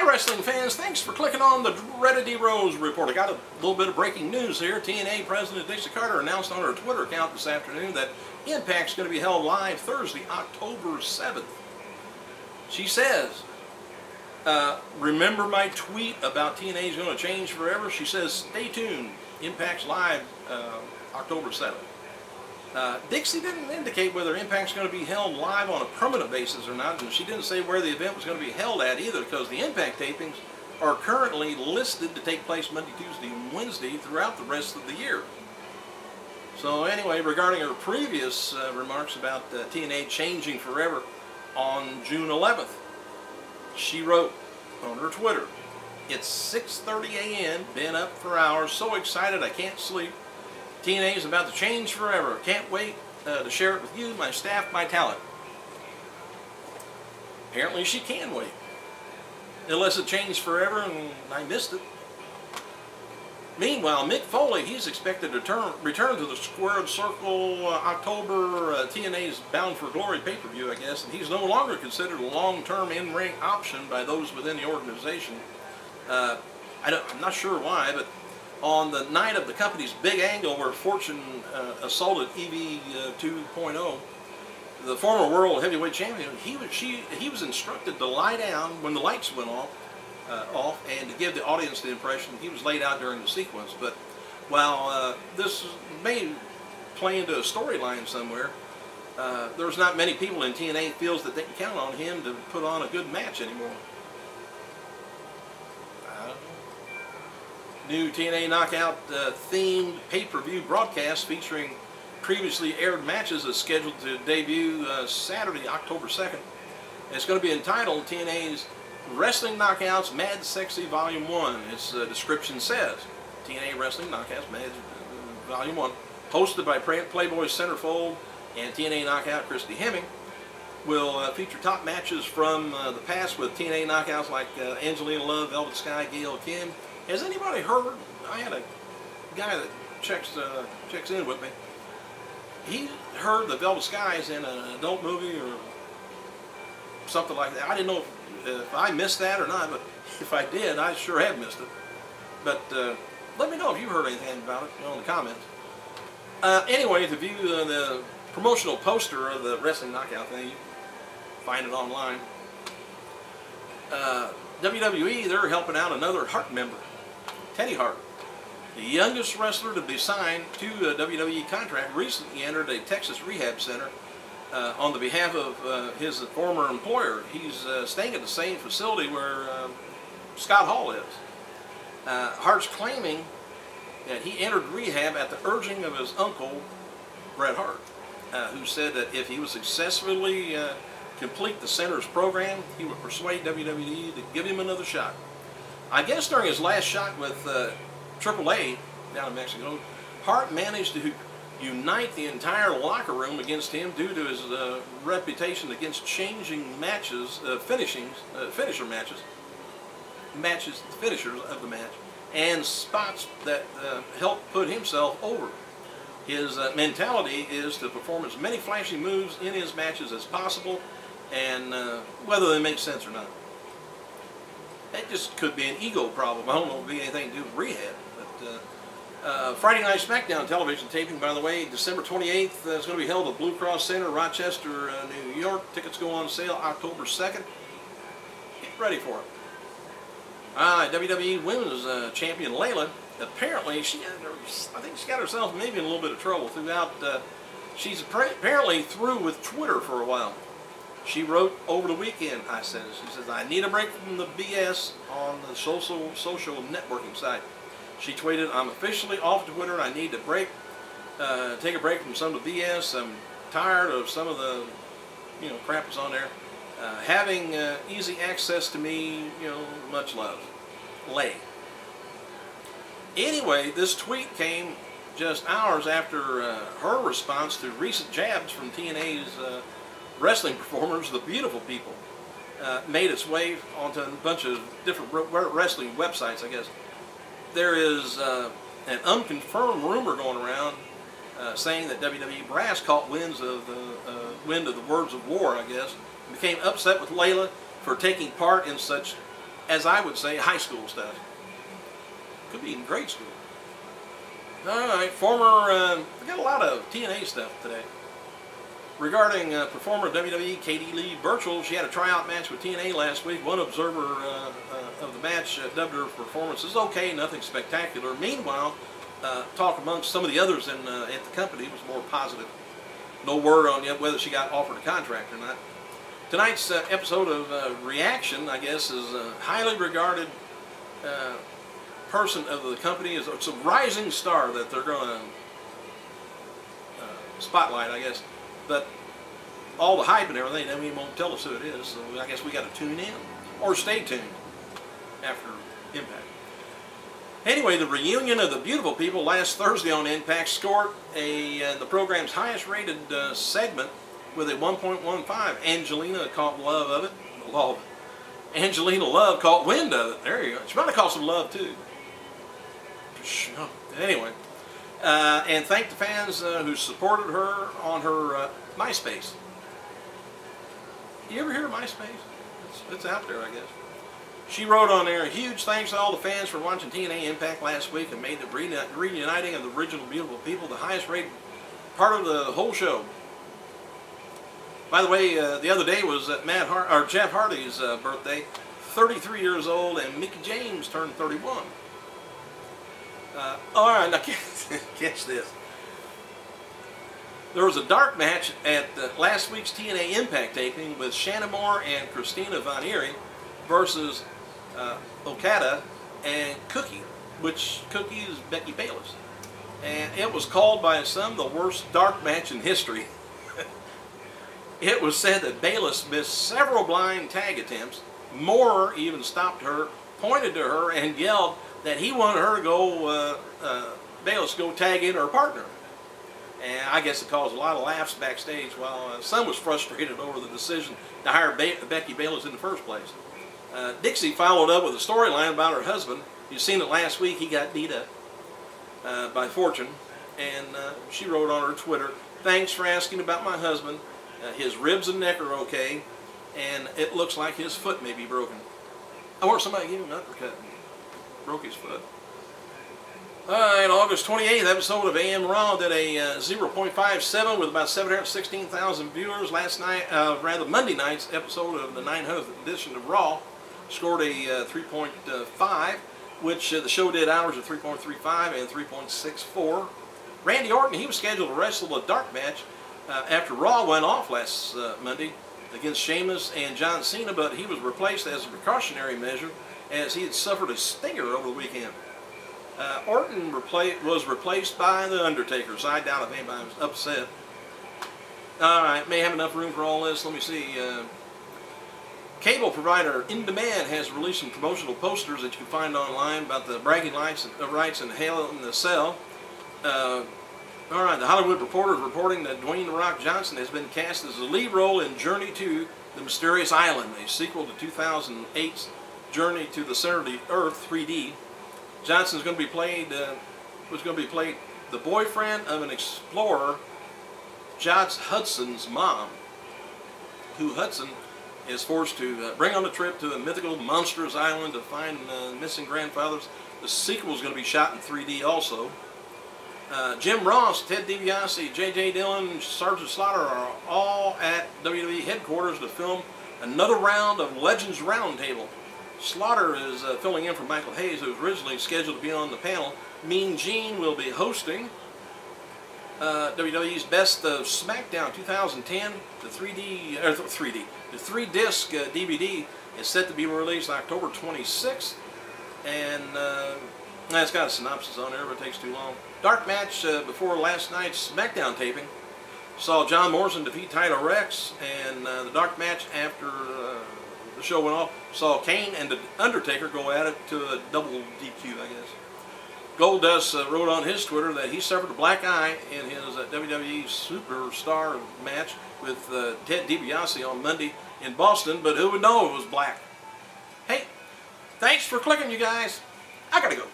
Hi wrestling fans, thanks for clicking on the Dreaded D Rose Report. I got a little bit of breaking news here. TNA President DIXIE Carter announced on her Twitter account this afternoon that Impact's going to be held live Thursday, October 7th. She says, remember my tweet about TNA's going to change forever? She says, stay tuned. Impact's live October 7th. DIXIE didn't indicate whether Impact's going to be held live on a permanent basis or not, and she didn't say where the event was going to be held at either, because the Impact tapings are currently listed to take place Monday, Tuesday, and Wednesday throughout the rest of the year. So anyway, regarding her previous remarks about TNA changing forever on June 11th, she wrote on her Twitter, "It's 6:30 a.m., been up for hours, so excited I can't sleep. TNA is about to change forever. Can't wait to share it with you, my staff, my talent." Apparently she can wait. Unless it changed forever and I missed it. Meanwhile, Mick Foley, he's expected to return to the Squared Circle October. TNA's Bound for Glory pay-per-view, I guess, and he's no longer considered a long-term in-ring option by those within the organization. I'm not sure why, but on the night of the company's big angle where Fortune assaulted EV 2.0, the former world heavyweight champion, he was instructed to lie down when the lights went off, and to give the audience the impression he was laid out during the sequence. But while this may play into a storyline somewhere, there's not many people in TNA feels that they can count on him to put on a good match anymore. New TNA Knockout themed pay-per-view broadcast featuring previously aired matches is scheduled to debut Saturday, October 2nd. It's going to be entitled TNA's Wrestling Knockouts Mad Sexy Volume 1. Its description says, TNA Wrestling Knockouts Mad Volume 1, hosted by Playboy Centerfold and TNA Knockout Christy Hemming, will feature top matches from the past with TNA Knockouts like Angelina Love, Velvet Sky, Gail Kim. Has anybody heard? I had a guy that checks in with me. He heard the Velvet Sky is in an adult movie or something like that. I didn't know if I missed that or not, but if I did, I sure have missed it. But let me know if you heard anything about it in the comments. Anyway, to view the promotional poster of the Wrestling Knockout thing, you can find it online. WWE, they're helping out another Hart member, Teddy Hart. The youngest wrestler to be signed to a WWE contract recently entered a Texas rehab center on the behalf of his former employer. He's staying at the same facility where Scott Hall is. Hart's claiming that he entered rehab at the urging of his uncle, Bret Hart, who said that if he would successfully complete the center's program, he would persuade WWE to give him another shot. I guess during his last shot with AAA down in Mexico, Hart managed to unite the entire locker room against him due to his reputation against changing matches, finishers of the match, and spots that helped put himself over. His mentality is to perform as many flashy moves in his matches as possible, and whether they make sense or not. That just could be an ego problem. I don't know if it'll be anything to do with rehab. But Friday Night SmackDown television taping, by the way, December 28th, is going to be held at Blue Cross Center, Rochester, New York. Tickets go on sale October 2nd. Get ready for it. WWE Women's Champion Layla, apparently, I think she got herself maybe in a little bit of trouble throughout. She's apparently through with Twitter for a while. She wrote over the weekend, she says, I need a break from the BS on the social networking site. She tweeted, I'm officially off Twitter. I need to take a break from some of the BS. I'm tired of some of the, crap that's on there. Having easy access to me, much love. Lay. Anyway, this tweet came just hours after her response to recent jabs from TNA's wrestling performers, the Beautiful People, made its way onto a bunch of different wrestling websites, I guess. There is an unconfirmed rumor going around saying that WWE brass caught wind of the words of war, I guess, and became upset with Layla for taking part in such as I would say, high school stuff. Could be in grade school. Alright, we got a lot of TNA stuff today. Regarding performer WWE Katie Lee Burchell, she had a tryout match with TNA last week. One observer of the match dubbed her performance as okay, nothing spectacular. Meanwhile, talk amongst some of the others at the company was more positive. No word on yet whether she got offered a contract or not. Tonight's episode of Reaction, I guess, is a highly regarded person of the company. It's a rising star that they're going to spotlight, I guess. But all the hype and everything, they won't tell us who it is, so I guess we got to tune in. Or stay tuned after Impact. Anyway, the reunion of the beautiful people last Thursday on Impact scored the program's highest rated segment with a 1.15. Angelina caught love of it. Angelina Love caught wind of it. There you go. She might have caught some love too. Anyway. And thanked the fans who supported her on her MySpace. You ever hear of MySpace? It's out there, I guess. She wrote on there, huge thanks to all the fans for watching TNA Impact last week and made the reuniting of the original beautiful people the highest rated part of the whole show. By the way, the other day was Jeff Hardy's birthday, 33 years old, and Mickey James turned 31. Alright, now catch this. There was a dark match at last week's TNA Impact taping with Shannon Moore and Christina Von Eerie versus Okada and Cookie, which Cookie is Becky Bayless. And it was called by some the worst dark match in history. It was said that Bayless missed several blind tag attempts. Moore even stopped her, pointed to her, and yelled that he wanted her to go, Bayless to go tag in her partner. And I guess it caused a lot of laughs backstage while some was frustrated over the decision to hire Becky Bayless in the first place. DIXIE followed up with a storyline about her husband. You've seen it last week. He got beat up by Fortune. And she wrote on her Twitter, thanks for asking about my husband. His ribs and neck are okay. And it looks like his foot may be broken. I wonder if somebody gave him an uppercut. Broke his foot. In August 28th episode of AM Raw did a 0.57 with about 716,000 viewers. Last night, Monday night's episode of the 900th edition of Raw scored a 3.5, which the show did hours of 3.35 and 3.64. Randy Orton, he was scheduled to wrestle a dark match after Raw went off last Monday against Sheamus and John Cena, but he was replaced as a precautionary measure as he had suffered a stinger over the weekend. Orton was replaced by The Undertaker, so I doubt if anybody was upset. Alright, may have enough room for all this. Let me see. Cable provider In Demand has released some promotional posters that you can find online about the bragging rights and Hell in the Cell. Alright, The Hollywood Reporter is reporting that Dwayne "The Rock" Johnson has been cast as the lead role in Journey to the Mysterious Island, a sequel to 2008's Journey to the Center of the Earth 3D. Johnson's going to be played, the boyfriend of an explorer, Josh Hudson's mom, who Hudson is forced to bring on a trip to the mythical monstrous island to find missing grandfathers. The sequel is going to be shot in 3D also. Jim Ross, Ted DiBiase, J.J. Dillon, Sergeant Slaughter are all at WWE headquarters to film another round of Legends Roundtable. Slaughter is filling in for Michael Hayes, who was originally scheduled to be on the panel. Mean Gene will be hosting WWE's Best of SmackDown 2010. The 3-disc DVD is set to be released October 26th, and it's got a synopsis on there, but it takes too long. Dark match before last night's SmackDown taping saw John Morrison defeat Tyler Rex, and the dark match after the show went off saw Kane and The Undertaker go at it to a double DQ, I guess. Goldust wrote on his Twitter that he suffered a black eye in his WWE Superstar match with Ted DiBiase on Monday in Boston, but who would know it was black? Hey, thanks for clicking, you guys. I gotta go.